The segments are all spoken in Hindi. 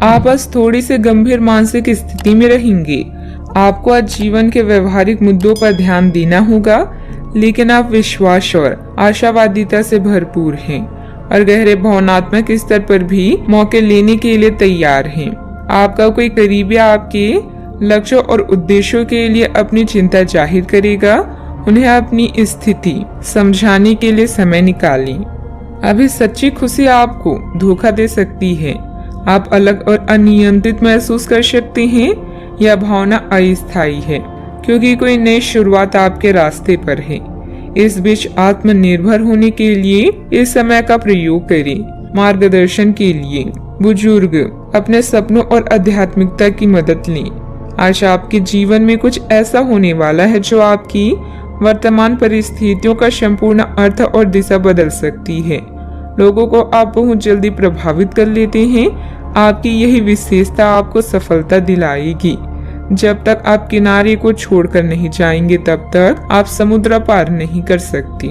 आप आज थोड़ी सी गंभीर मानसिक स्थिति में रहेंगे। आपको आज जीवन के व्यवहारिक मुद्दों पर ध्यान देना होगा, लेकिन आप विश्वास और आशावादिता से भरपूर हैं और गहरे भावनात्मक स्तर पर भी मौके लेने के लिए तैयार हैं। आपका कोई करीबी आपके लक्ष्यों और उद्देश्यों के लिए अपनी चिंता जाहिर करेगा। उन्हें अपनी स्थिति समझाने के लिए समय निकालें। अभी सच्ची खुशी आपको धोखा दे सकती है। आप अलग और अनियंत्रित महसूस कर सकते हैं। यह भावना अस्थायी है क्योंकि कोई नई शुरुआत आपके रास्ते पर है। इस बीच आत्मनिर्भर होने के लिए इस समय का प्रयोग करें। मार्गदर्शन के लिए बुजुर्ग अपने सपनों और आध्यात्मिकता की मदद लें। आज आपके जीवन में कुछ ऐसा होने वाला है जो आपकी वर्तमान परिस्थितियों का संपूर्ण अर्थ और दिशा बदल सकती है। लोगों को आप बहुत जल्दी प्रभावित कर लेते हैं। आपकी यही विशेषता आपको सफलता दिलाएगी। जब तक आप किनारे को छोड़कर नहीं जाएंगे तब तक आप समुद्र पार नहीं कर सकते।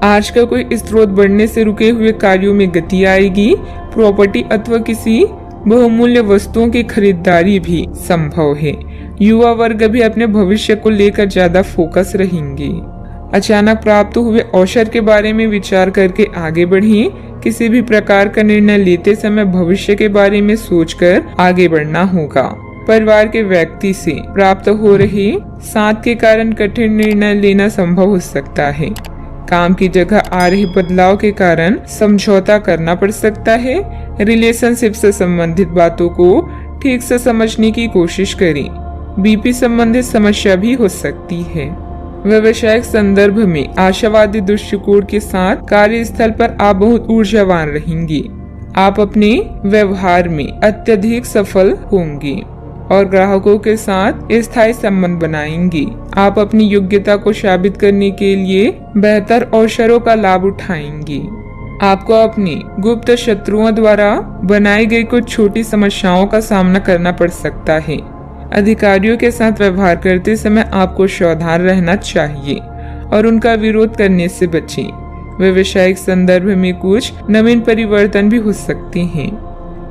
आज का कोई स्रोत बढ़ने से रुके हुए कार्यों में गति आएगी। प्रॉपर्टी अथवा किसी बहुमूल्य वस्तुओं की खरीदारी भी संभव है। युवा वर्ग भी अपने भविष्य को लेकर ज्यादा फोकस रहेंगे। अचानक प्राप्त हुए अवसर के बारे में विचार करके आगे बढ़िए। किसी भी प्रकार का निर्णय लेते समय भविष्य के बारे में सोचकर आगे बढ़ना होगा। परिवार के व्यक्ति से प्राप्त हो रहे साथ के कारण कठिन निर्णय लेना संभव हो सकता है। काम की जगह आ रहे बदलाव के कारण समझौता करना पड़ सकता है। रिलेशनशिप से संबंधित बातों को ठीक से समझने की कोशिश करें। बीपी संबंधित समस्या भी हो सकती है। व्यवसायिक संदर्भ में आशावादी दृष्टिकोण के साथ कार्यस्थल पर आप बहुत ऊर्जावान रहेंगे। आप अपने व्यवहार में अत्यधिक सफल होंगे और ग्राहकों के साथ स्थायी संबंध बनाएंगे। आप अपनी योग्यता को साबित करने के लिए बेहतर अवसरों का लाभ उठाएंगे। आपको अपने गुप्त शत्रुओं द्वारा बनाई गई कुछ छोटी समस्याओं का सामना करना पड़ सकता है। अधिकारियों के साथ व्यवहार करते समय आपको सावधान रहना चाहिए और उनका विरोध करने से बचें। व्यवसायिक संदर्भ में कुछ नवीन परिवर्तन भी हो सकते हैं।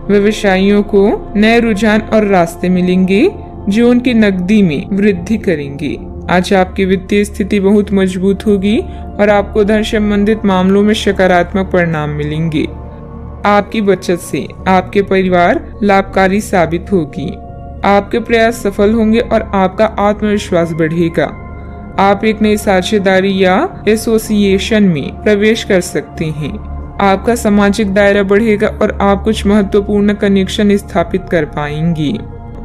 व्यवसायियों को नए रुझान और रास्ते मिलेंगे जो उनकी नकदी में वृद्धि करेंगे। आज आपकी वित्तीय स्थिति बहुत मजबूत होगी और आपको धन संबंधित मामलों में सकारात्मक परिणाम मिलेंगे। आपकी बचत से आपके परिवार लाभकारी साबित होगी। आपके प्रयास सफल होंगे और आपका आत्मविश्वास बढ़ेगा। आप एक नई साझेदारी या एसोसिएशन में प्रवेश कर सकते हैं। आपका सामाजिक दायरा बढ़ेगा और आप कुछ महत्वपूर्ण कनेक्शन स्थापित कर पाएंगे।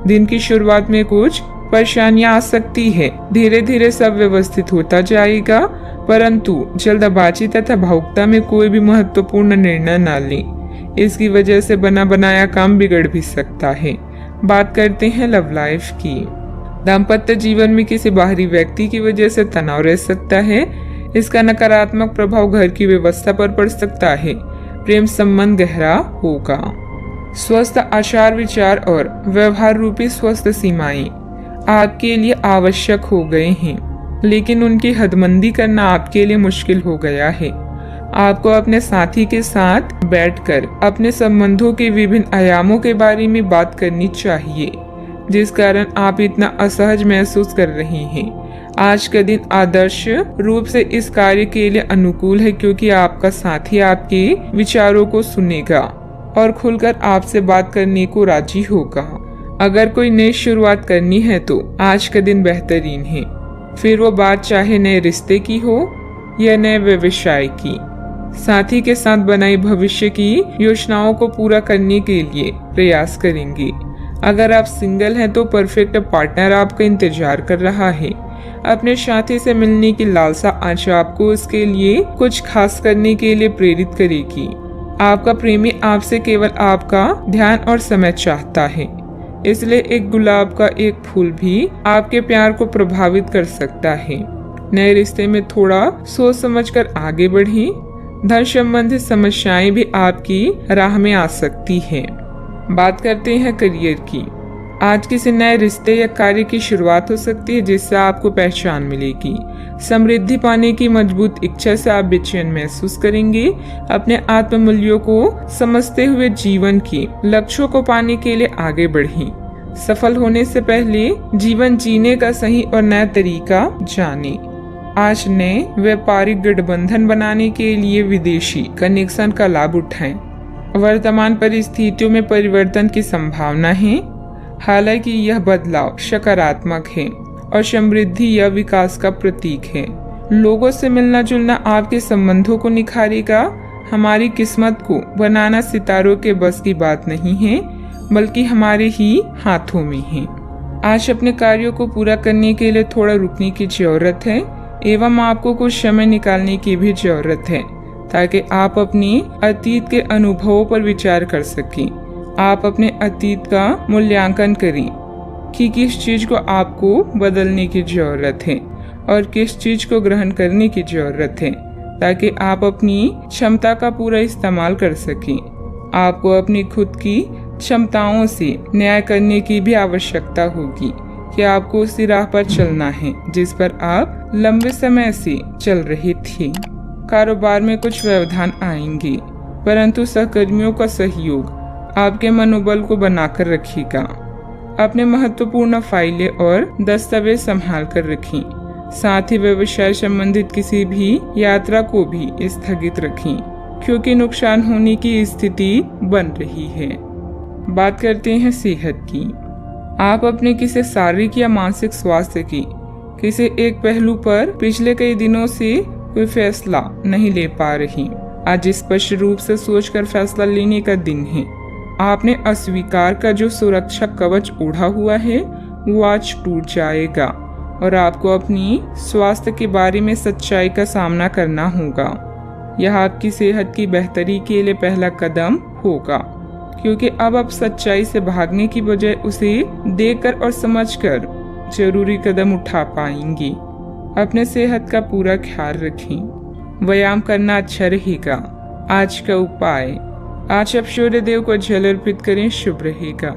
दिन की शुरुआत में कुछ परेशानियां आ सकती है। धीरे धीरे सब व्यवस्थित होता जाएगा, परंतु जल्दबाजी तथा भावुकता में कोई भी महत्वपूर्ण निर्णय न लें। इसकी वजह से बना बनाया काम बिगड़ भी सकता है। बात करते हैं लव लाइफ की। दाम्पत्य जीवन में किसी बाहरी व्यक्ति की वजह से तनाव रह सकता है। इसका नकारात्मक प्रभाव घर की व्यवस्था पर पड़ सकता है। प्रेम संबंध गहरा होगा। स्वस्थ आचार विचार और व्यवहार रूपी स्वस्थ सीमाएं आपके लिए आवश्यक हो गए हैं, लेकिन उनकी हदबंदी करना आपके लिए मुश्किल हो गया है। आपको अपने साथी के साथ बैठकर अपने संबंधों के विभिन्न आयामों के बारे में बात करनी चाहिए, जिस कारण आप इतना असहज महसूस कर रहे हैं। आज का दिन आदर्श रूप से इस कार्य के लिए अनुकूल है क्योंकि आपका साथी आपके विचारों को सुनेगा और खुलकर आपसे बात करने को राजी होगा। अगर कोई नई शुरुआत करनी है तो आज का दिन बेहतरीन है। फिर वो बात चाहे नए रिश्ते की हो या नए व्यवसाय की। साथी के साथ बनाई भविष्य की योजनाओं को पूरा करने के लिए प्रयास करेंगे। अगर आप सिंगल हैं तो परफेक्ट पार्टनर आपका इंतजार कर रहा है। अपने साथी से मिलने की लालसा आज आपको उसके लिए कुछ खास करने के लिए प्रेरित करेगी। आपका प्रेमी आपसे केवल आपका ध्यान और समय चाहता है, इसलिए एक गुलाब का एक फूल भी आपके प्यार को प्रभावित कर सकता है। नए रिश्ते में थोड़ा सोच समझकर आगे बढ़ें। धन संबंधित समस्याएं भी आपकी राह में आ सकती हैं। बात करते हैं करियर की। आज किसी नए रिश्ते या कार्य की शुरुआत हो सकती है जिससे आपको पहचान मिलेगी। समृद्धि पाने की मजबूत इच्छा से आप बेचैन महसूस करेंगे। अपने आत्ममूल्यों को समझते हुए जीवन के लक्ष्यों को पाने के लिए आगे बढ़ें। सफल होने से पहले जीवन जीने का सही और नया तरीका जानें। आज नए व्यापारिक गठबंधन बनाने के लिए विदेशी कनेक्शन का लाभ उठाएं। वर्तमान परिस्थितियों में परिवर्तन की संभावना है, हालांकि यह बदलाव सकारात्मक है और समृद्धि या विकास का प्रतीक है। लोगों से मिलना जुलना आपके संबंधों को निखारेगा। हमारी किस्मत को बनाना सितारों के बस की बात नहीं है, बल्कि हमारे ही हाथों में है। आज अपने कार्यों को पूरा करने के लिए थोड़ा रुकने की जरूरत है एवं आपको कुछ समय निकालने की भी जरूरत है, ताकि आप अपने अतीत के अनुभवों पर विचार कर सकें। आप अपने अतीत का मूल्यांकन करें कि किस चीज को आपको बदलने की जरूरत है और किस चीज को ग्रहण करने की जरूरत है, ताकि आप अपनी क्षमता का पूरा इस्तेमाल कर सकें। आपको अपनी खुद की क्षमताओं से न्याय करने की भी आवश्यकता होगी कि आपको उसी राह पर चलना है जिस पर आप लंबे समय से चल रहे थे। कारोबार में कुछ व्यवधान आएंगे, परंतु सहकर्मियों का सहयोग आपके मनोबल को बनाकर रखेगा। अपने महत्वपूर्ण फाइलें और दस्तावेज संभाल कर रखें। साथ ही व्यवसाय संबंधित किसी भी यात्रा को भी स्थगित रखें, क्योंकि नुकसान होने की स्थिति बन रही है। बात करते हैं सेहत की। आप अपने किसी शारीरिक या मानसिक स्वास्थ्य की किसी एक पहलू पर पिछले कई दिनों से कोई फैसला नहीं ले पा रही। आज स्पष्ट रूप से सोचकर फैसला लेने का दिन है। आपने अस्वीकार का जो सुरक्षा कवच ओढ़ा हुआ है वो आज टूट जाएगा और आपको अपनी स्वास्थ्य के बारे में सच्चाई का सामना करना होगा। यह आपकी सेहत की बेहतरी के लिए पहला कदम होगा, क्योंकि अब आप सच्चाई से भागने की बजाय उसे देखकर और समझकर जरूरी कदम उठा पाएंगे। अपने सेहत का पूरा ख्याल रखें। व्यायाम करना अच्छा रहेगा। आज का उपाय, आज आप सूर्य देव को जल अर्पित करें, शुभ रहेगा।